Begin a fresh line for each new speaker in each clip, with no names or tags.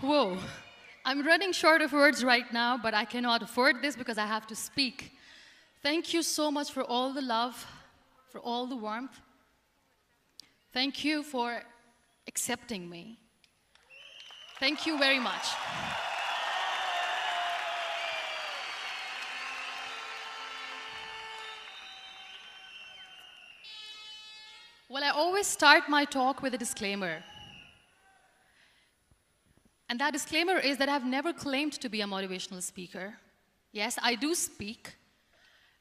Whoa. I'm running short of words right now, but I cannot afford this because I have to speak. Thank you so much for all the love, for all the warmth. Thank you for accepting me. Thank you very much. Well, I always start my talk with a disclaimer. And that disclaimer is that I've never claimed to be a motivational speaker. Yes, I do speak,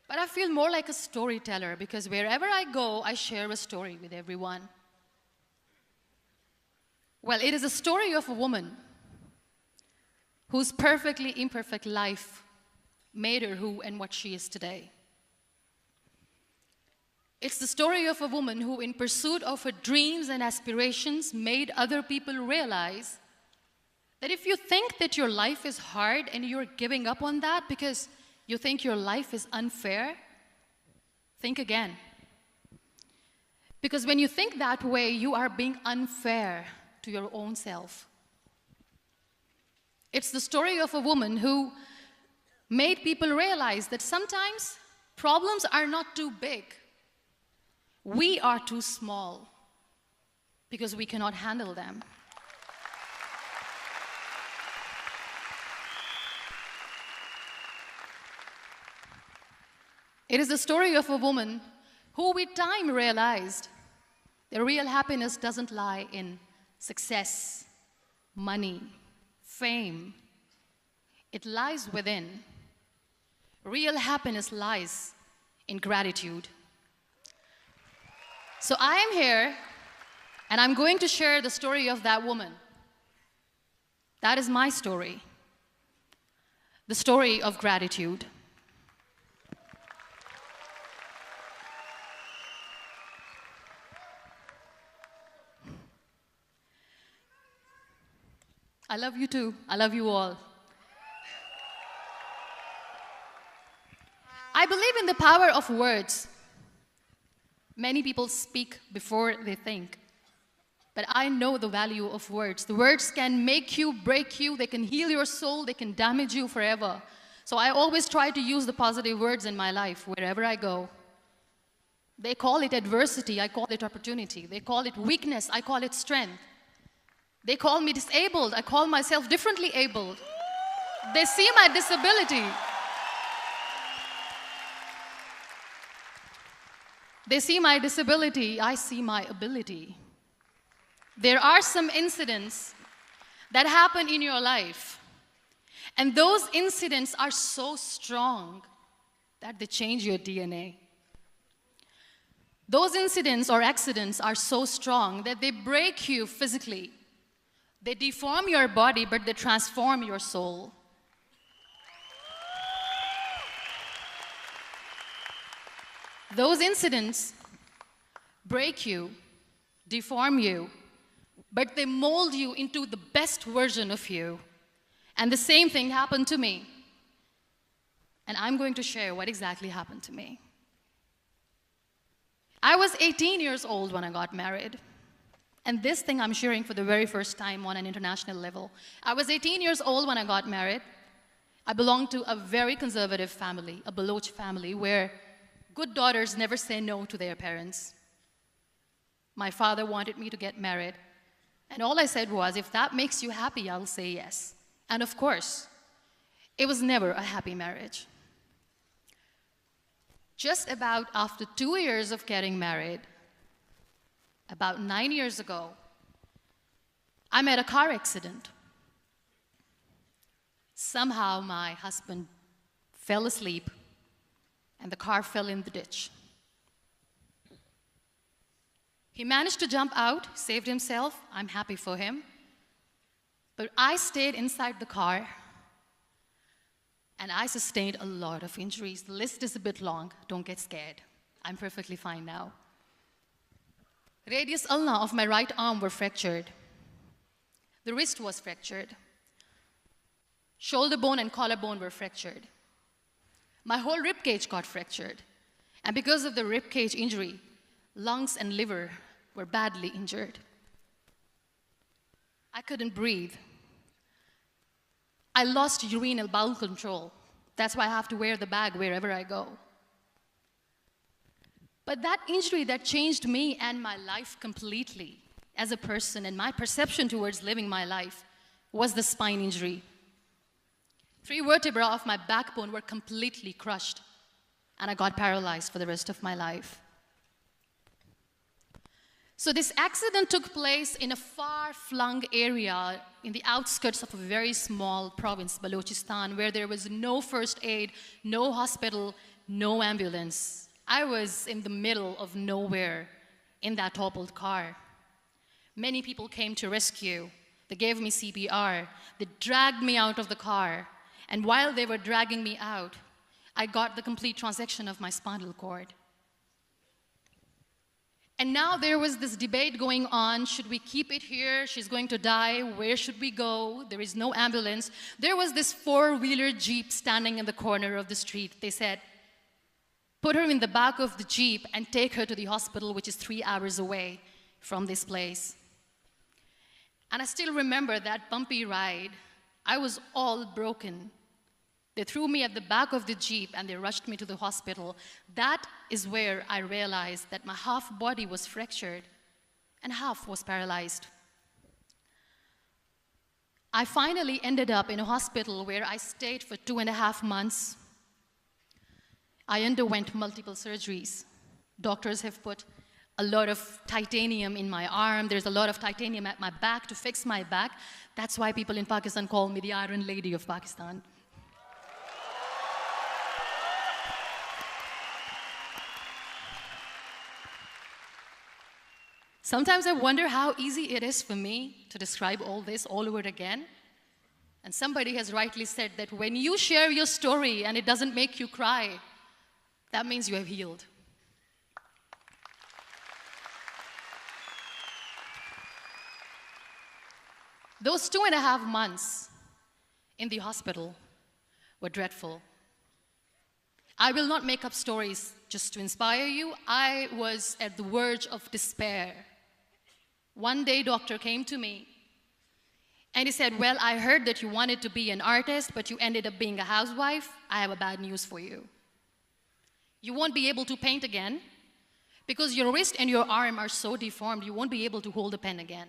but I feel more like a storyteller because wherever I go, I share a story with everyone. Well, it is a story of a woman whose perfectly imperfect life made her who and what she is today. It's the story of a woman who, in pursuit of her dreams and aspirations, made other people realize that if you think that your life is hard and you're giving up on that because you think your life is unfair, think again. Because when you think that way, you are being unfair to your own self. It's the story of a woman who made people realize that sometimes problems are not too big. We are too small because we cannot handle them. It is the story of a woman who with time realized that real happiness doesn't lie in success, money, fame. It lies within. Real happiness lies in gratitude. So I am here, and I'm going to share the story of that woman. That is my story. The story of gratitude. I love you too. I love you all. I believe in the power of words. Many people speak before they think. But I know the value of words. The words can make you, break you, they can heal your soul, they can damage you forever. So I always try to use the positive words in my life wherever I go. They call it adversity, I call it opportunity. They call it weakness, I call it strength. They call me disabled, I call myself differently abled. They see my disability. They see my disability, I see my ability. There are some incidents that happen in your life, and those incidents are so strong that they change your DNA. Those incidents or accidents are so strong that they break you physically. They deform your body, but they transform your soul. Those incidents break you, deform you, but they mold you into the best version of you. And the same thing happened to me. And I'm going to share what exactly happened to me. I was 18 years old when I got married. And this thing I'm sharing for the very first time on an international level. I was 18 years old when I got married. I belonged to a very conservative family, a Baloch family, where good daughters never say no to their parents. My father wanted me to get married. And all I said was, if that makes you happy, I'll say yes. And of course, it was never a happy marriage. Just about after 2 years of getting married, about 9 years ago, I met a car accident. Somehow my husband fell asleep and the car fell in the ditch. He managed to jump out, saved himself. I'm happy for him. But I stayed inside the car, and I sustained a lot of injuries. The list is a bit long. Don't get scared. I'm perfectly fine now. Radius ulna of my right arm were fractured. The wrist was fractured. Shoulder bone and collarbone were fractured. My whole rib cage got fractured. And because of the rib cage injury, lungs and liver were badly injured. I couldn't breathe. I lost urinary bowel control. That's why I have to wear the bag wherever I go. But that injury that changed me and my life completely as a person and my perception towards living my life was the spine injury. 3 vertebrae of my backbone were completely crushed, and I got paralyzed for the rest of my life. So this accident took place in a far-flung area in the outskirts of a very small province, Balochistan, where there was no first aid, no hospital, no ambulance. I was in the middle of nowhere in that toppled car. Many people came to rescue. They gave me CPR. They dragged me out of the car. And while they were dragging me out, I got the complete transection of my spinal cord. And now there was this debate going on. Should we keep it here? She's going to die. Where should we go? There is no ambulance. There was this 4-wheeler Jeep standing in the corner of the street. They said, put her in the back of the Jeep and take her to the hospital, which is 3 hours away from this place. And I still remember that bumpy ride. I was all broken. They threw me at the back of the Jeep and they rushed me to the hospital. That is where I realized that my half body was fractured and half was paralyzed. I finally ended up in a hospital where I stayed for 2.5 months. I underwent multiple surgeries. Doctors have put a lot of titanium in my arm. There's a lot of titanium at my back to fix my back. That's why people in Pakistan call me the Iron Lady of Pakistan. Sometimes I wonder how easy it is for me to describe all this all over again. And somebody has rightly said that when you share your story and it doesn't make you cry, that means you have healed. Those 2.5 months in the hospital were dreadful. I will not make up stories just to inspire you. I was at the verge of despair. One day, doctor came to me and he said, well, I heard that you wanted to be an artist, but you ended up being a housewife. I have a bad news for you. You won't be able to paint again because your wrist and your arm are so deformed, you won't be able to hold a pen again.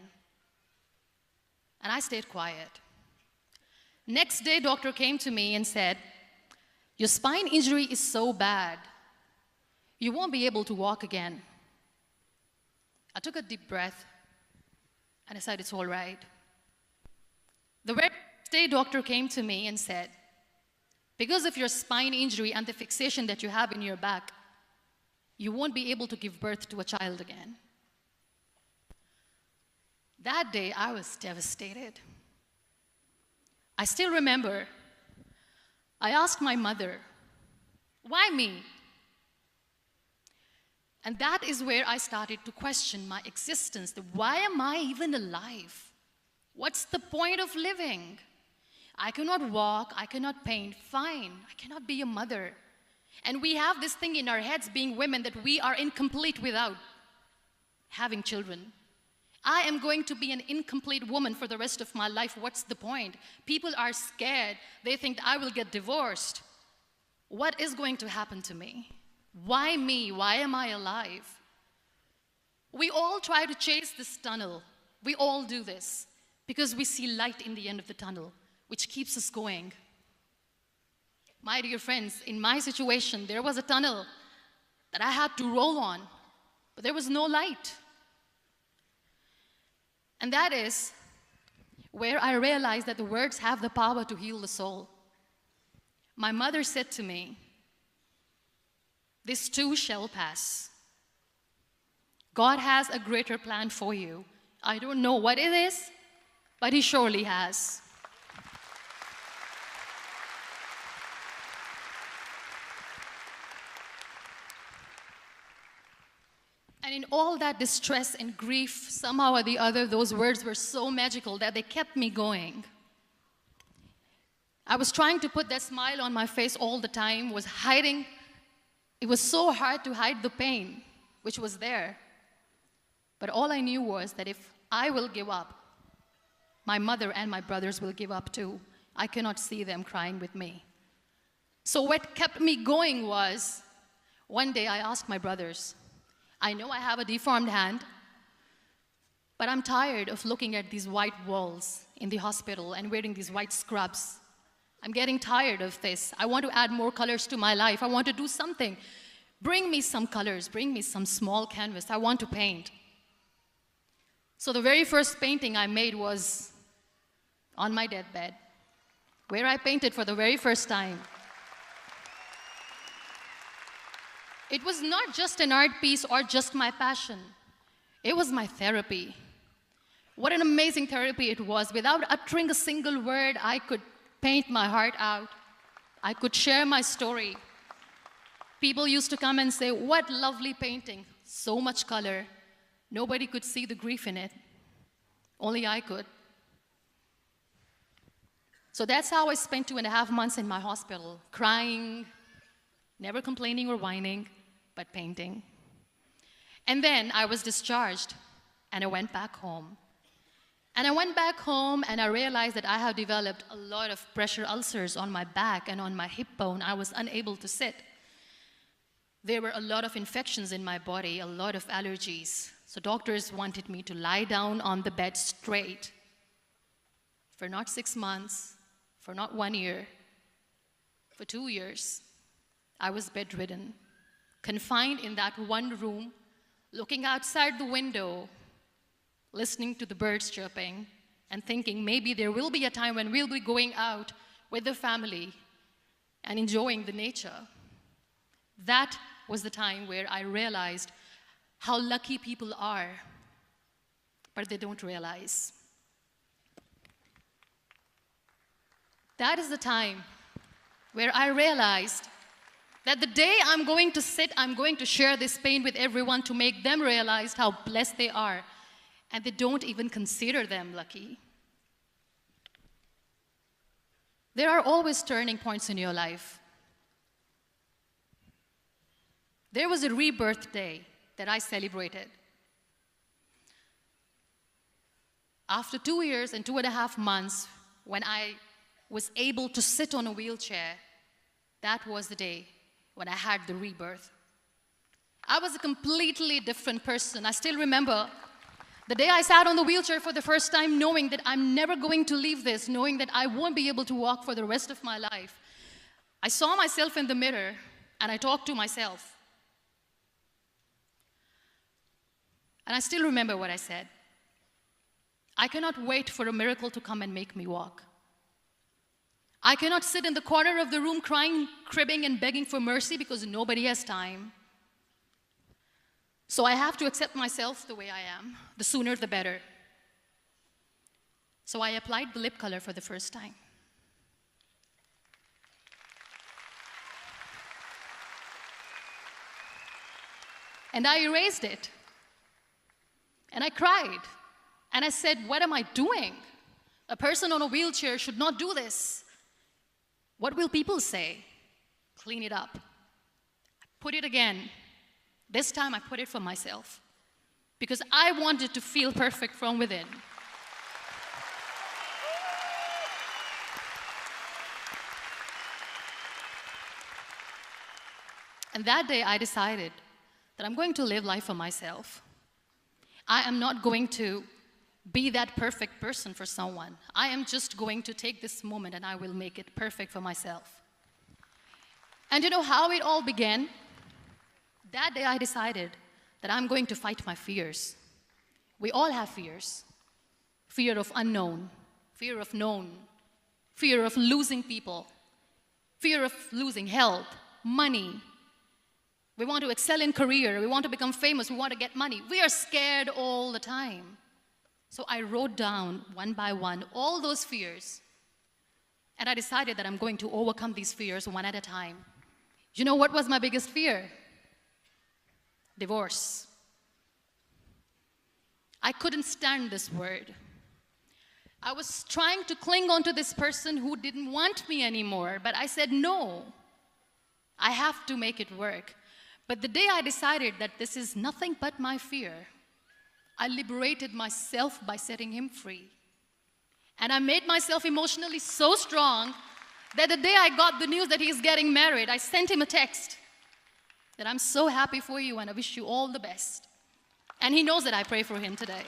And I stayed quiet. Next day, doctor came to me and said, your spine injury is so bad, you won't be able to walk again. I took a deep breath and I said, it's all right. The very next day, doctor came to me and said, because of your spine injury and the fixation that you have in your back, you won't be able to give birth to a child again. That day, I was devastated. I still remember, I asked my mother, why me? And that is where I started to question my existence. Why am I even alive? What's the point of living? I cannot walk, I cannot paint, fine. I cannot be a mother. And we have this thing in our heads, being women, that we are incomplete without having children. I am going to be an incomplete woman for the rest of my life. What's the point? People are scared. They think I will get divorced. What is going to happen to me? Why me? Why am I alive? We all try to chase this tunnel. We all do this because we see light in the end of the tunnel, which keeps us going. My dear friends, in my situation, there was a tunnel that I had to roll on, but there was no light. And that is where I realized that the words have the power to heal the soul. My mother said to me, this too shall pass. God has a greater plan for you. I don't know what it is, but He surely has. And in all that distress and grief, somehow or the other, those words were so magical that they kept me going. I was trying to put that smile on my face all the time, was hiding. It was so hard to hide the pain, which was there. But all I knew was that if I will give up, my mother and my brothers will give up too. I cannot see them crying with me. So what kept me going was, one day I asked my brothers, I know I have a deformed hand, but I'm tired of looking at these white walls in the hospital and wearing these white scrubs. I'm getting tired of this. I want to add more colors to my life. I want to do something. Bring me some colors. Bring me some small canvas. I want to paint. So the very first painting I made was on my deathbed, where I painted for the very first time. It was not just an art piece or just my passion. It was my therapy. What an amazing therapy it was. Without uttering a single word, I could paint my heart out. I could share my story. People used to come and say, what lovely painting, so much color. Nobody could see the grief in it. Only I could. So that's how I spent 2.5 months in my hospital, crying, never complaining or whining, but painting. And then I was discharged, and I went back home. And I went back home, and I realized that I had developed a lot of pressure ulcers on my back and on my hip bone. I was unable to sit. There were a lot of infections in my body, a lot of allergies. So doctors wanted me to lie down on the bed straight for not 6 months, for not 1 year, for 2 years. I was bedridden, confined in that one room, looking outside the window, listening to the birds chirping, and thinking maybe there will be a time when we'll be going out with the family and enjoying the nature. That was the time where I realized how lucky people are, but they don't realize. That is the time where I realized that the day I'm going to sit, I'm going to share this pain with everyone to make them realize how blessed they are, and they don't even consider them lucky. There are always turning points in your life. There was a rebirth day that I celebrated. After 2 years and 2.5 months, when I was able to sit on a wheelchair, that was the day when I had the rebirth. I was a completely different person. I still remember the day I sat on the wheelchair for the first time, knowing that I'm never going to leave this, knowing that I won't be able to walk for the rest of my life. I saw myself in the mirror, and I talked to myself. And I still remember what I said. I cannot wait for a miracle to come and make me walk. I cannot sit in the corner of the room crying, cribbing, and begging for mercy because nobody has time. So I have to accept myself the way I am. The sooner, the better. So I applied the lip color for the first time. And I erased it. And I cried. And I said, what am I doing? A person on a wheelchair should not do this. What will people say? Clean it up. I put it again. This time I put it for myself. Because I wanted to feel perfect from within. And that day I decided that I'm going to live life for myself. I am not going to be that perfect person for someone. I am just going to take this moment and I will make it perfect for myself. And you know how it all began? That day I decided that I'm going to fight my fears. We all have fears. Fear of unknown, fear of known, fear of losing people, fear of losing health, money. We want to excel in career. We want to become famous. We want to get money. We are scared all the time. So I wrote down one by one all those fears. And I decided that I'm going to overcome these fears one at a time. You know what was my biggest fear? Divorce. I couldn't stand this word. I was trying to cling on to this person who didn't want me anymore. But I said, no, I have to make it work. But the day I decided that this is nothing but my fear, I liberated myself by setting him free. And I made myself emotionally so strong that the day I got the news that he's getting married, I sent him a text that I'm so happy for you and I wish you all the best. And he knows that I pray for him today.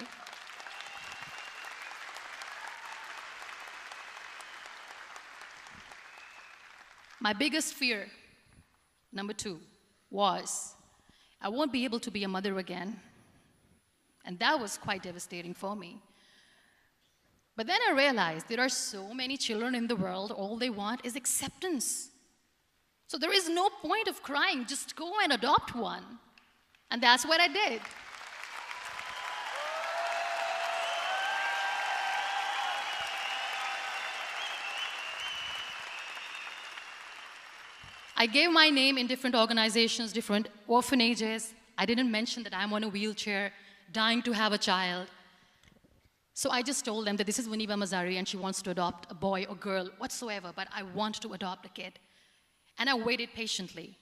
My biggest fear, number 2, was I won't be able to be a mother again. And that was quite devastating for me. But then I realized there are so many children in the world, all they want is acceptance. So there is no point of crying, just go and adopt one. And that's what I did. I gave my name in different organizations, different orphanages. I didn't mention that I'm on a wheelchair, dying to have a child. So I just told them that this is Muniba Mazari and she wants to adopt a boy or girl, whatsoever, but I want to adopt a kid. And I waited patiently.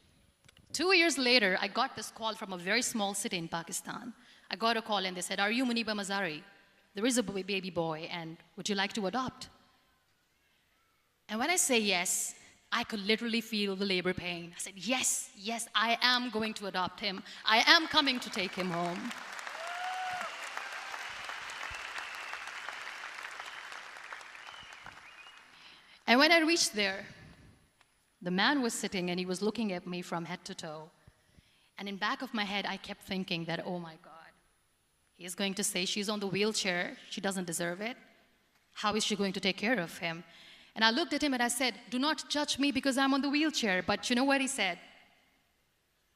2 years later, I got this call from a very small city in Pakistan. I got a call and they said, "Are you Muniba Mazari? There is a baby boy and would you like to adopt?" And when I say yes, I could literally feel the labor pain. I said, yes, yes, I am going to adopt him. I am coming to take him home. And when I reached there, the man was sitting and he was looking at me from head to toe. And in back of my head, I kept thinking that, oh my God, he is going to say she's on the wheelchair, she doesn't deserve it. How is she going to take care of him? And I looked at him and I said, do not judge me because I'm on the wheelchair. But you know what he said?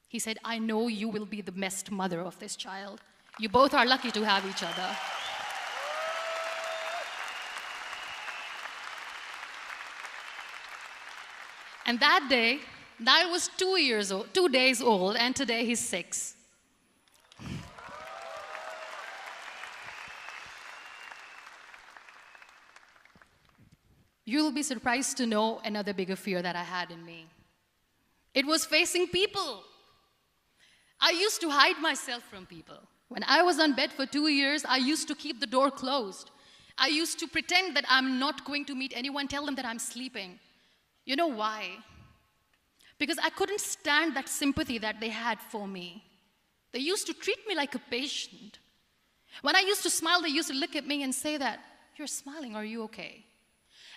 He said, I know you will be the best mother of this child. You both are lucky to have each other. And that day, Niall was 2 days old, and today he's 6. You'll be surprised to know another bigger fear that I had in me. It was facing people. I used to hide myself from people. When I was on bed for 2 years, I used to keep the door closed. I used to pretend that I'm not going to meet anyone, tell them that I'm sleeping. You know why? Because I couldn't stand that sympathy that they had for me. They used to treat me like a patient. When I used to smile, they used to look at me and say that, you're smiling, are you okay?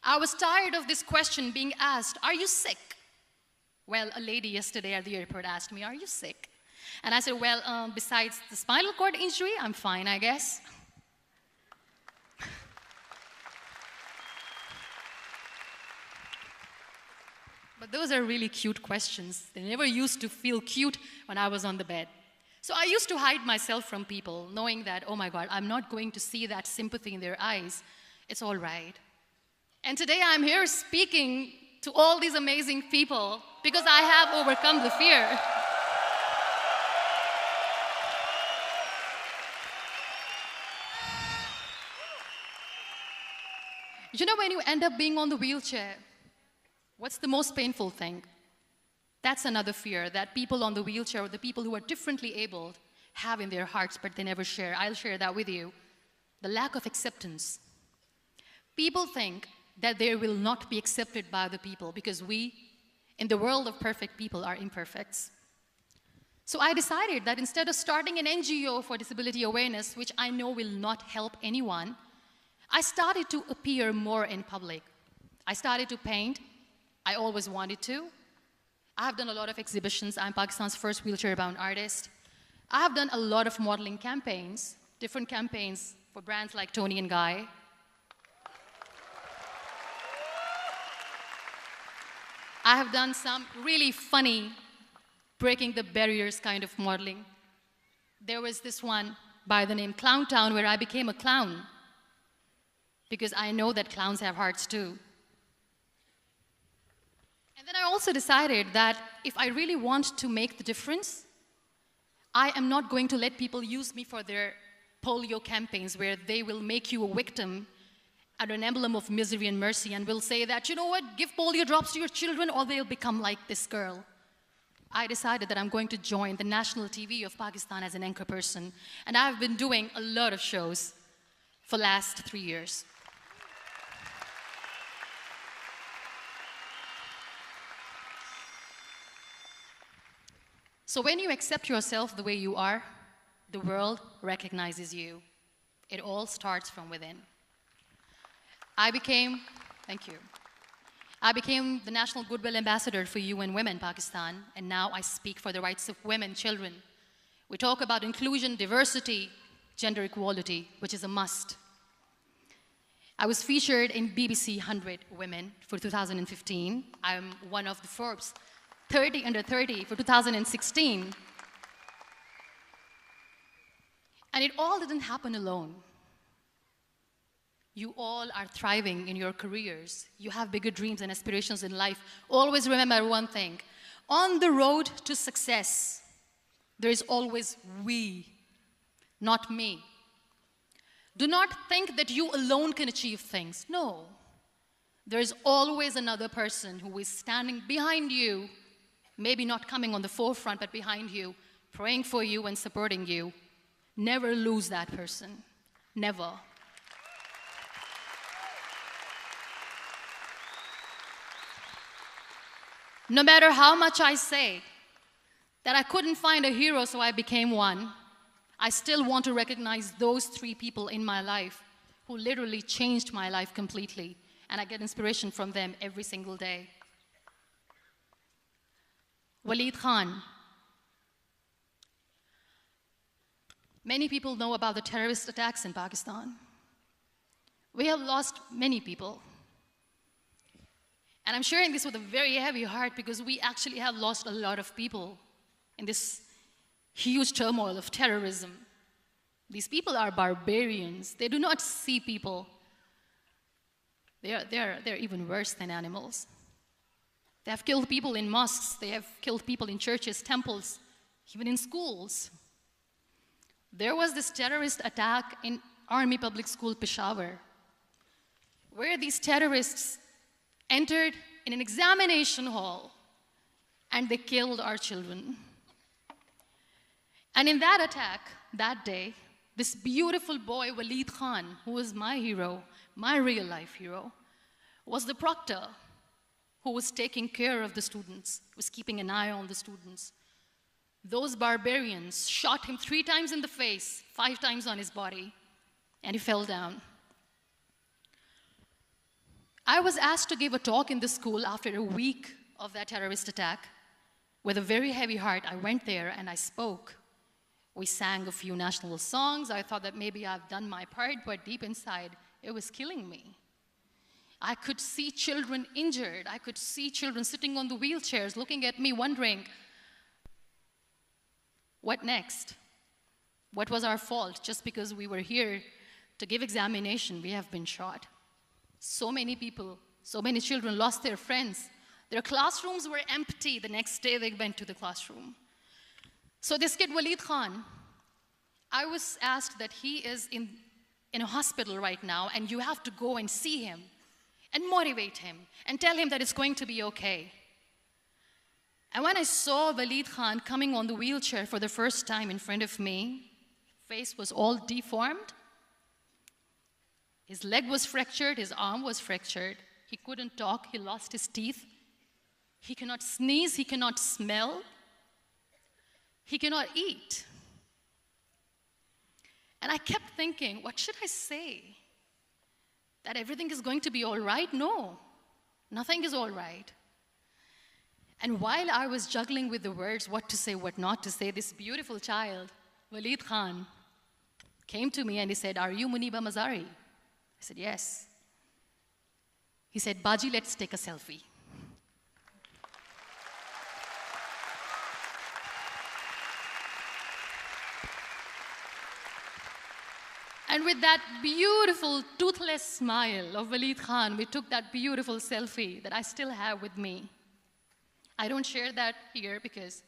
I was tired of this question being asked, are you sick? Well, a lady yesterday at the airport asked me, are you sick? And I said, well, besides the spinal cord injury, I'm fine, I guess. But those are really cute questions. They never used to feel cute when I was on the bed. So I used to hide myself from people, knowing that, oh my God, I'm not going to see that sympathy in their eyes. It's all right. And today I'm here speaking to all these amazing people because I have overcome the fear. You know, when you end up being on the wheelchair, what's the most painful thing? That's another fear that people on the wheelchair or the people who are differently abled have in their hearts, but they never share. I'll share that with you. The lack of acceptance. People think that they will not be accepted by the people because we, in the world of perfect people, are imperfects. So I decided that instead of starting an NGO for disability awareness, which I know will not help anyone, I started to appear more in public. I started to paint. I always wanted to. I have done a lot of exhibitions. I'm Pakistan's first wheelchair-bound artist. I have done a lot of modeling campaigns, different campaigns for brands like Tony and Guy. I have done some really funny, breaking the barriers kind of modeling. There was this one by the name Clown Town where I became a clown because I know that clowns have hearts too. And then I also decided that if I really want to make the difference, I am not going to let people use me for their polio campaigns where they will make you a victim and an emblem of misery and mercy and will say that, you know what, give polio drops to your children or they'll become like this girl. I decided that I'm going to join the national TV of Pakistan as an anchor person. And I've been doing a lot of shows for the last 3 years. So when you accept yourself the way you are, the world recognizes you. It all starts from within. Thank you. I became the National Goodwill Ambassador for UN Women Pakistan, and now I speak for the rights of women, children. We talk about inclusion, diversity, gender equality, which is a must. I was featured in BBC 100 Women for 2015. I'm one of the Forbes 30 under 30 for 2016. And it all didn't happen alone. You all are thriving in your careers. You have bigger dreams and aspirations in life. Always remember one thing. On the road to success, there is always we, not me. Do not think that you alone can achieve things. No. There is always another person who is standing behind you, maybe not coming on the forefront, but behind you, praying for you and supporting you. Never lose that person. Never. No matter how much I say that I couldn't find a hero, so I became one, I still want to recognize those 3 people in my life who literally changed my life completely, and I get inspiration from them every single day. Waleed Khan. Many people know about the terrorist attacks in Pakistan. We have lost many people. And I'm sharing this with a very heavy heart because we actually have lost a lot of people in this huge turmoil of terrorism. These people are barbarians. They do not see people. They're even worse than animals. They have killed people in mosques. They have killed people in churches, temples, even in schools. There was this terrorist attack in Army Public School, Peshawar, where these terrorists entered in an examination hall and they killed our children. And in that attack, that day, this beautiful boy, Waleed Khan, who was my hero, my real life hero, was the proctor who was taking care of the students, was keeping an eye on the students. Those barbarians shot him 3 times in the face, 5 times on his body, and he fell down. I was asked to give a talk in the school after a week of that terrorist attack. With a very heavy heart, I went there and I spoke. We sang a few national songs. I thought that maybe I've done my part, but deep inside, it was killing me. I could see children injured. I could see children sitting on the wheelchairs, looking at me, wondering, what next? What was our fault? Just because we were here to give examination, we have been shot. So many people, so many children lost their friends. Their classrooms were empty. The next day they went to the classroom. So this kid, Waleed Khan, I was asked that he is in a hospital right now, and you have to go and see him and motivate him and tell him that it's going to be okay. And when I saw Waleed Khan coming on the wheelchair for the first time in front of me, face was all deformed. His leg was fractured, his arm was fractured. He couldn't talk, he lost his teeth. He cannot sneeze, he cannot smell. He cannot eat. And I kept thinking, what should I say? That everything is going to be all right? No, nothing is all right. And while I was juggling with the words, what to say, what not to say, this beautiful child, Waleed Khan, came to me and he said, "Are you Muniba Mazari?" I said, "Yes." He said, "Baji, let's take a selfie." And with that beautiful, toothless smile of Waleed Khan, we took that beautiful selfie that I still have with me. I don't share that here because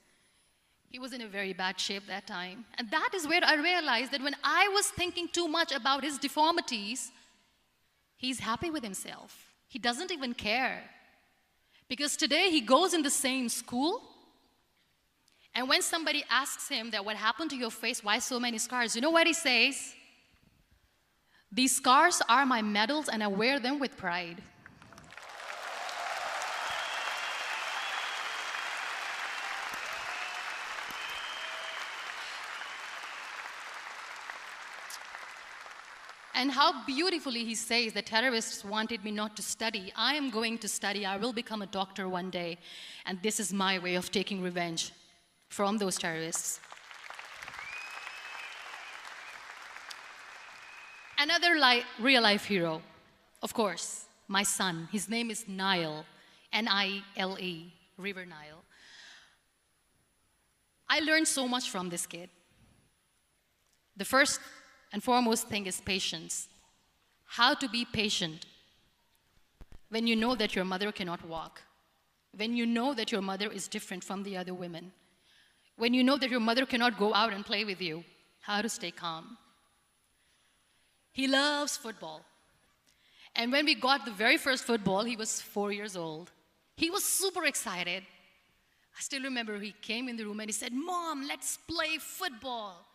he was in a very bad shape that time. And that is where I realized that when I was thinking too much about his deformities, he's happy with himself. He doesn't even care. Because today he goes in the same school, and when somebody asks him that what happened to your face, why so many scars, you know what he says? "These scars are my medals and I wear them with pride." And how beautifully he says the terrorists wanted me not to study. I am going to study. I will become a doctor one day. And this is my way of taking revenge from those terrorists. Another real-life hero, of course, my son. His name is Nile, N-I-L-E, River Nile. I learned so much from this kid. The first and foremost thing is patience. How to be patient when you know that your mother cannot walk, when you know that your mother is different from the other women, when you know that your mother cannot go out and play with you, how to stay calm. He loves football. And when we got the very first football, he was 4 years old. He was super excited. I still remember he came in the room and he said, "Mom, let's play football."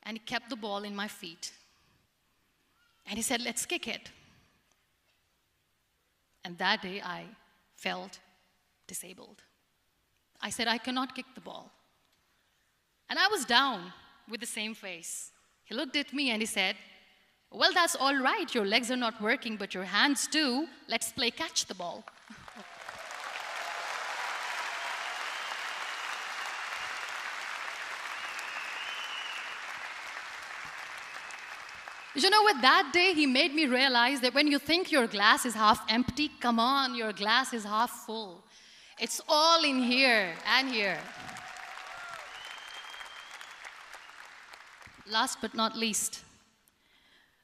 And he kept the ball in my feet. And he said, "Let's kick it." And that day I felt disabled. I said, "I cannot kick the ball." And I was down with the same face. He looked at me and he said, "Well, that's all right. Your legs are not working, but your hands do. Let's play catch the ball." You know what, that day he made me realize that when you think your glass is half empty, come on, your glass is half full. It's all in here and here. Last but not least,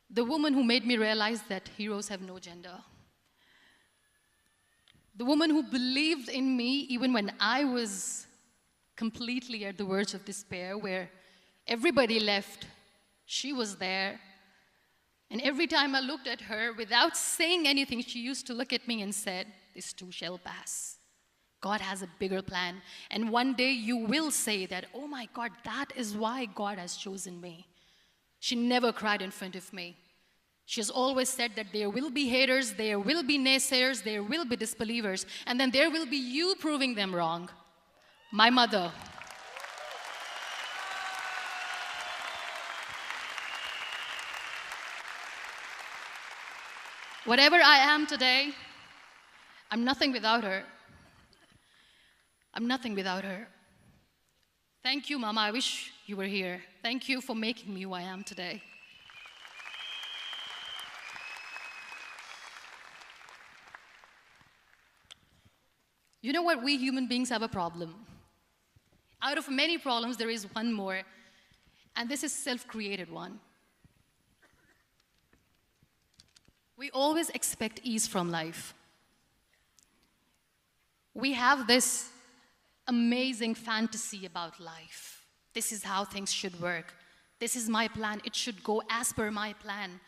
the woman who made me realize that heroes have no gender. The woman who believed in me even when I was completely at the verge of despair, where everybody left, she was there. And every time I looked at her, without saying anything, she used to look at me and said, "This too shall pass. God has a bigger plan. And one day you will say that, oh my God, that is why God has chosen me." She never cried in front of me. She has always said that there will be haters, there will be naysayers, there will be disbelievers, and then there will be you proving them wrong. My mother. Whatever I am today, I'm nothing without her. I'm nothing without her. Thank you, Mama. I wish you were here. Thank you for making me who I am today. You know what? We human beings have a problem. Out of many problems, there is one more, and this is a self-created one. We always expect ease from life. We have this amazing fantasy about life. This is how things should work. This is my plan. It should go as per my plan.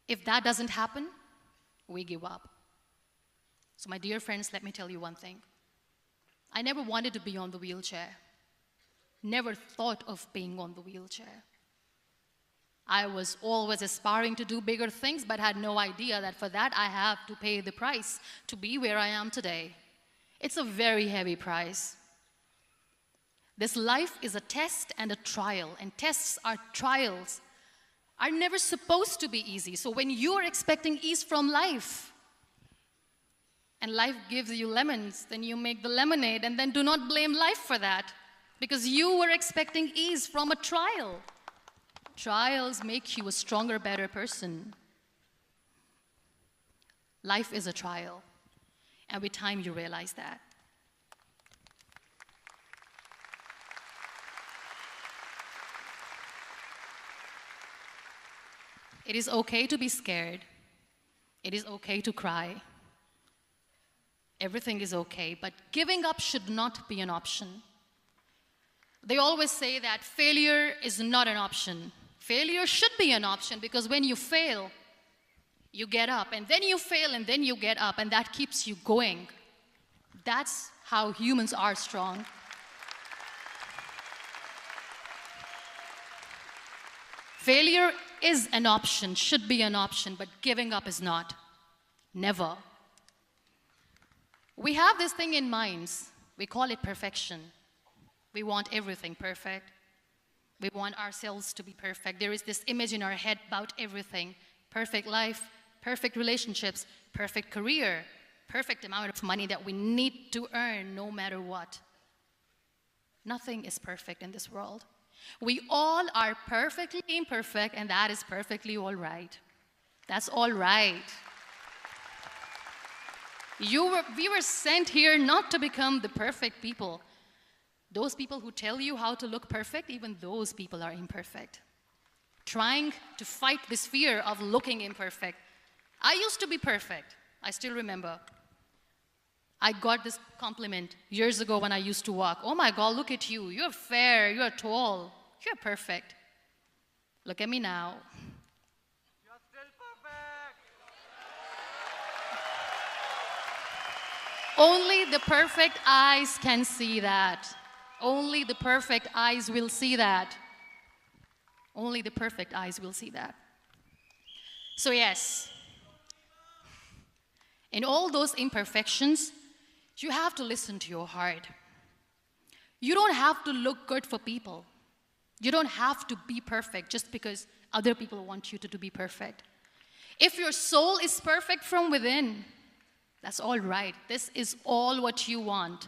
If that doesn't happen, we give up. So my dear friends, let me tell you one thing. I never wanted to be on the wheelchair. Never thought of being on the wheelchair. I was always aspiring to do bigger things, but had no idea that for that I have to pay the price to be where I am today. It's a very heavy price. This life is a test and a trial, and tests are trials are never supposed to be easy. So when you're expecting ease from life, and life gives you lemons, then you make the lemonade, and then do not blame life for that, because you were expecting ease from a trial. Trials make you a stronger, better person. Life is a trial, and with time you realize that. It is okay to be scared. It is okay to cry. Everything is okay, but giving up should not be an option. They always say that failure is not an option. Failure should be an option, because when you fail, you get up, and then you fail, and then you get up, and that keeps you going. That's how humans are strong. Failure is an option, should be an option, but giving up is not. Never. We have this thing in minds. We call it perfection. We want everything perfect. We want ourselves to be perfect. There is this image in our head about everything. Perfect life, perfect relationships, perfect career, perfect amount of money that we need to earn no matter what. Nothing is perfect in this world. We all are perfectly imperfect, and that is perfectly all right. That's all right. We were sent here not to become the perfect people. Those people who tell you how to look perfect, even those people are imperfect. Trying to fight this fear of looking imperfect. I used to be perfect. I still remember. I got this compliment years ago when I used to walk. Oh my God, look at you. You're fair, you're tall, you're perfect. Look at me now.
You're still perfect.
Only the perfect eyes can see that. Only the perfect eyes will see that. Only the perfect eyes will see that. So yes, in all those imperfections, you have to listen to your heart. You don't have to look good for people. You don't have to be perfect just because other people want you to be perfect. If your soul is perfect from within, that's all right. This is all what you want.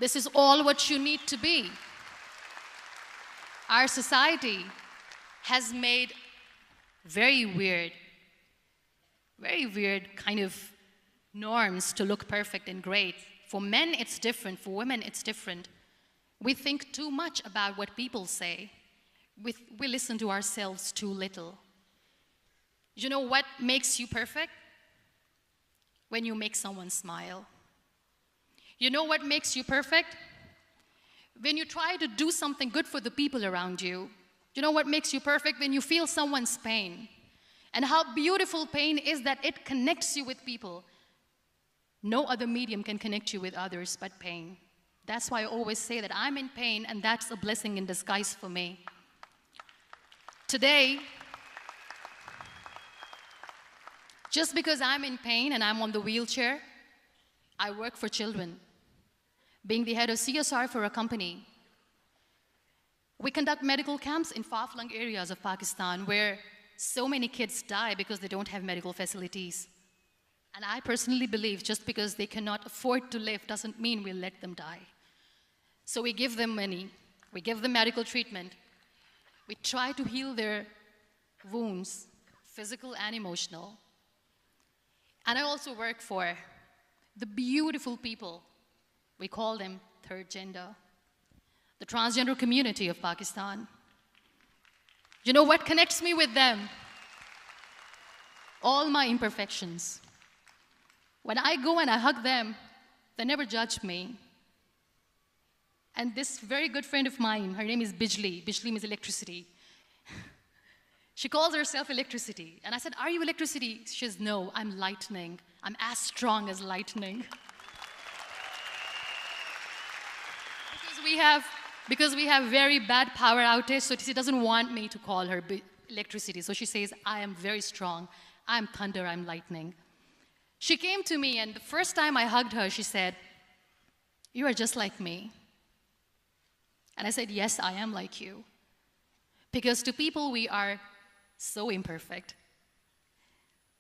This is all what you need to be. Our society has made very weird kind of norms to look perfect and great. For men, it's different. For women, it's different. We think too much about what people say. We listen to ourselves too little. You know what makes you perfect? When you make someone smile. You know what makes you perfect? When you try to do something good for the people around you. You know what makes you perfect? When you feel someone's pain. And how beautiful pain is that it connects you with people. No other medium can connect you with others but pain. That's why I always say that I'm in pain, and that's a blessing in disguise for me. Today, just because I'm in pain and I'm on the wheelchair, I work for children. Being the head of CSR for a company, we conduct medical camps in far-flung areas of Pakistan where so many kids die because they don't have medical facilities. And I personally believe just because they cannot afford to live doesn't mean we'll let them die. So we give them money, we give them medical treatment, we try to heal their wounds, physical and emotional. And I also work for the beautiful people. We call them third gender, the transgender community of Pakistan. You know what connects me with them? All my imperfections. When I go and I hug them, they never judge me. And this very good friend of mine, her name is Bijli. Bijli means electricity. She calls herself electricity. And I said, are you electricity? She says, no, I'm lightning. I'm as strong as lightning. Because we have very bad power outage, so she doesn't want me to call her electricity. So she says, I am very strong. I'm thunder, I'm lightning. She came to me, and the first time I hugged her, she said, you are just like me. And I said, yes, I am like you. Because to people, we are so imperfect.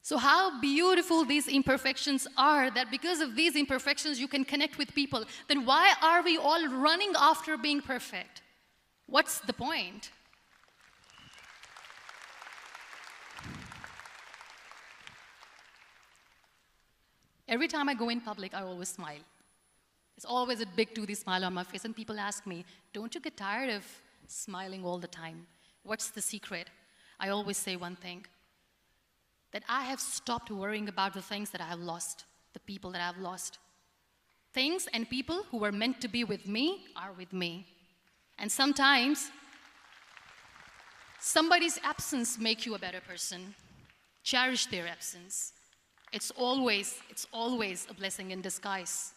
So how beautiful these imperfections are, that because of these imperfections you can connect with people. Then why are we all running after being perfect? What's the point? Every time I go in public, I always smile. There's always a big toothy smile on my face, and people ask me, don't you get tired of smiling all the time? What's the secret? I always say one thing, that I have stopped worrying about the things that I have lost, the people that I have lost. Things and people who were meant to be with me are with me. And sometimes, somebody's absence makes you a better person. Cherish their absence. It's always a blessing in disguise.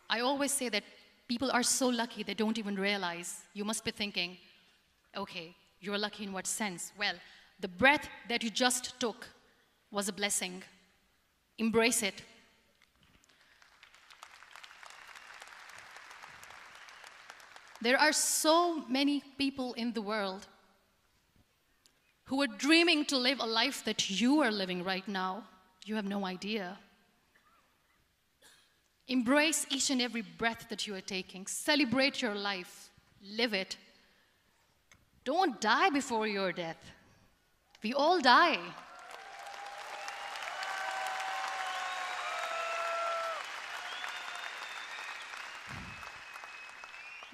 I always say that people are so lucky they don't even realize. You must be thinking, okay, you're lucky in what sense? Well, the breath that you just took was a blessing. Embrace it. There are so many people in the world who are dreaming to live a life that you are living right now. You have no idea. Embrace each and every breath that you are taking. Celebrate your life. Live it. Don't die before your death. We all die.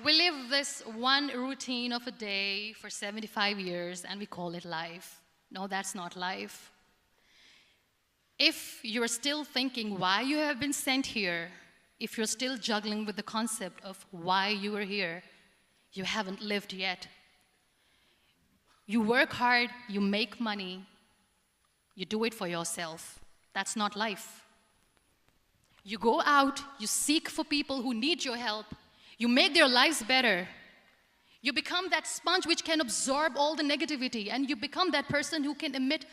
We live this one routine of a day for 75 years and we call it life. No, that's not life. If you're still thinking why you have been sent here, if you're still juggling with the concept of why you are here, you haven't lived yet. You work hard, you make money, you do it for yourself. That's not life. You go out, you seek for people who need your help, you make their lives better. You become that sponge which can absorb all the negativity, and you become that person who can emit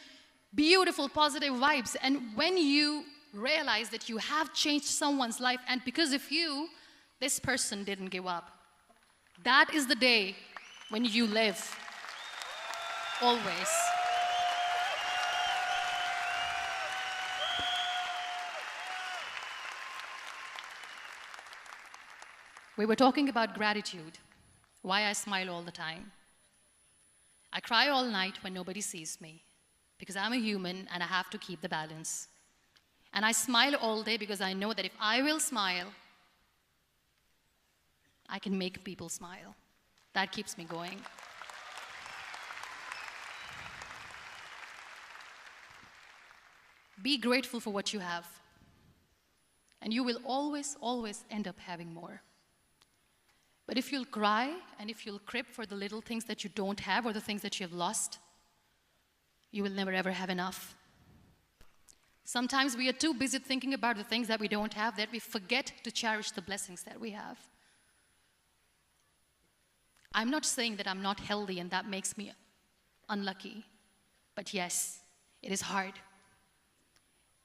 beautiful, positive vibes. And when you realize that you have changed someone's life, and because of you, this person didn't give up, that is the day when you live. Always. We were talking about gratitude, why I smile all the time. I cry all night when nobody sees me, because I'm a human and I have to keep the balance. And I smile all day because I know that if I will smile, I can make people smile. That keeps me going. Be grateful for what you have, and you will always, always end up having more. But if you'll cry and if you'll crib for the little things that you don't have or the things that you have lost, you will never ever have enough. Sometimes we are too busy thinking about the things that we don't have that we forget to cherish the blessings that we have. I'm not saying that I'm not healthy and that makes me unlucky, but yes, it is hard.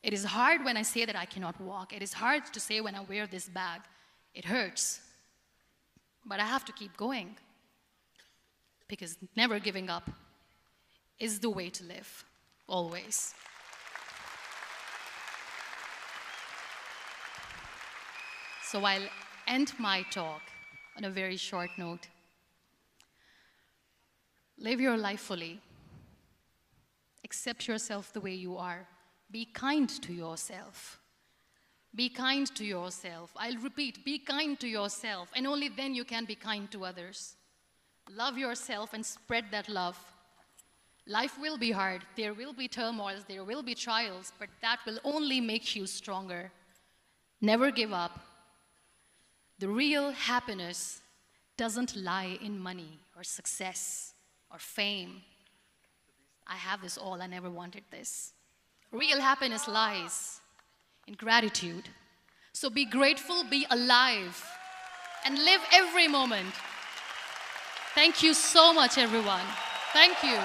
It is hard when I say that I cannot walk. It is hard to say when I wear this bag. It hurts. But I have to keep going, because never giving up is the way to live, always. So I'll end my talk on a very short note. Live your life fully. Accept yourself the way you are. Be kind to yourself. Be kind to yourself. I'll repeat, be kind to yourself, and only then you can be kind to others. Love yourself and spread that love. Life will be hard. There will be turmoils, there will be trials, but that will only make you stronger. Never give up. The real happiness doesn't lie in money or success or fame. I have this all, I never wanted this. Real happiness lies in gratitude. So be grateful, be alive, and live every moment. Thank you so much, everyone. Thank you.